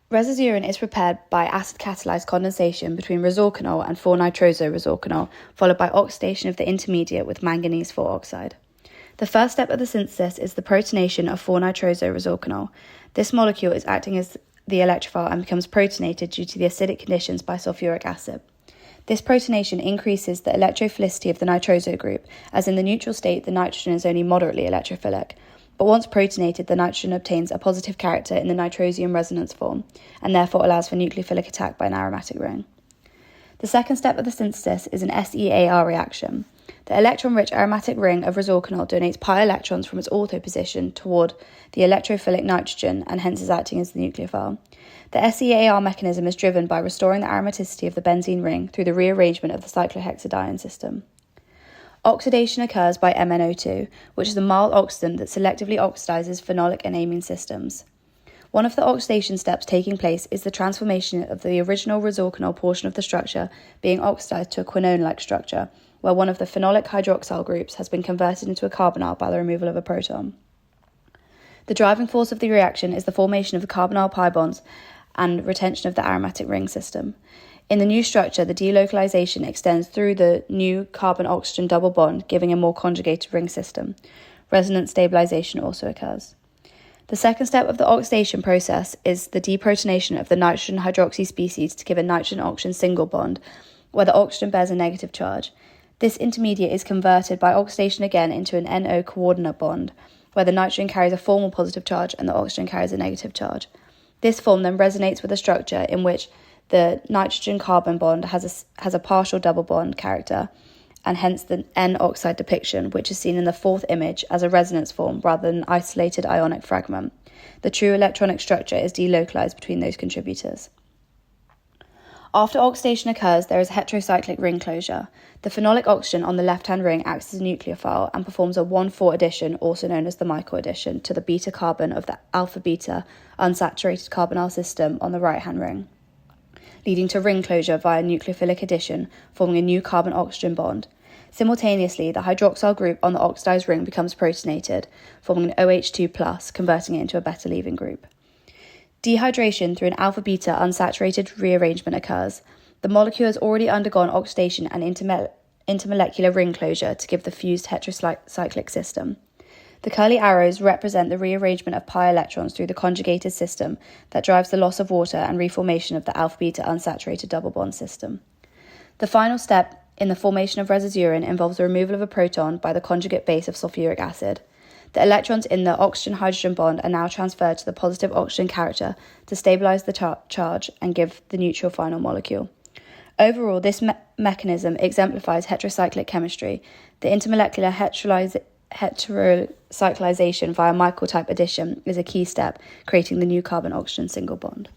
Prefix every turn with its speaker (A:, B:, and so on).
A: Resazurin is prepared by acid-catalyzed condensation between resorcanol and 4-nitroso-resorcanol, followed by oxidation of the intermediate with manganese 4 oxide. The first step of the synthesis is the protonation of 4-nitroso-resorcanol. This molecule is acting as the electrophile and becomes protonated due to the acidic conditions by sulfuric acid. This protonation increases the electrophilicity of the nitroso group, as in the neutral state the nitrogen is only moderately electrophilic. But once protonated, the nitrogen obtains a positive character in the nitrosium resonance form, and therefore allows for nucleophilic attack by an aromatic ring. The second step of the synthesis is an SEAR reaction. The electron-rich aromatic ring of resorcanol donates pi electrons from its ortho position toward the electrophilic nitrogen and hence is acting as the nucleophile. The SEAR mechanism is driven by restoring the aromaticity of the benzene ring through the rearrangement of the cyclohexadiene system. Oxidation occurs by MnO2, which is a mild oxidant that selectively oxidizes phenolic and amine systems. One of the oxidation steps taking place is the transformation of the original resorcanol portion of the structure being oxidized to a quinone-like structure, where one of the phenolic hydroxyl groups has been converted into a carbonyl by the removal of a proton. The driving force of the reaction is the formation of the carbonyl pi bonds and retention of the aromatic ring system. In the new structure, the delocalization extends through the new carbon-oxygen double bond, giving a more conjugated ring system. Resonance stabilization also occurs. The second step of the oxidation process is the deprotonation of the nitrogen hydroxy species to give a nitrogen-oxygen single bond, where the oxygen bears a negative charge. This intermediate is converted by oxidation again into an NO coordinate bond, where the nitrogen carries a formal positive charge and the oxygen carries a negative charge. This form then resonates with a structure in which the nitrogen-carbon bond has a partial double bond character, and hence the N-oxide depiction, which is seen in the fourth image as a resonance form rather than an isolated ionic fragment. The true electronic structure is delocalized between those contributors. After oxidation occurs, there is a heterocyclic ring closure. The phenolic oxygen on the left-hand ring acts as a nucleophile and performs a 1,4 addition, also known as the Michael addition, to the beta carbon of the alpha-beta unsaturated carbonyl system on the right-hand ring, leading to ring closure via nucleophilic addition, forming a new carbon-oxygen bond. Simultaneously, the hydroxyl group on the oxidized ring becomes protonated, forming an OH2+, converting it into a beta-leaving group. Dehydration through an alpha-beta unsaturated rearrangement occurs. The molecule has already undergone oxidation and intermolecular ring closure to give the fused heterocyclic system. The curly arrows represent the rearrangement of pi electrons through the conjugated system that drives the loss of water and reformation of the alpha-beta unsaturated double bond system. The final step in the formation of resazurin involves the removal of a proton by the conjugate base of sulfuric acid. The electrons in the oxygen-hydrogen bond are now transferred to the positive oxygen character to stabilize the charge and give the neutral final molecule. Overall, this mechanism exemplifies heterocyclic chemistry. The intermolecular heterocyclization via Michael-type addition is a key step, creating the new carbon-oxygen single bond.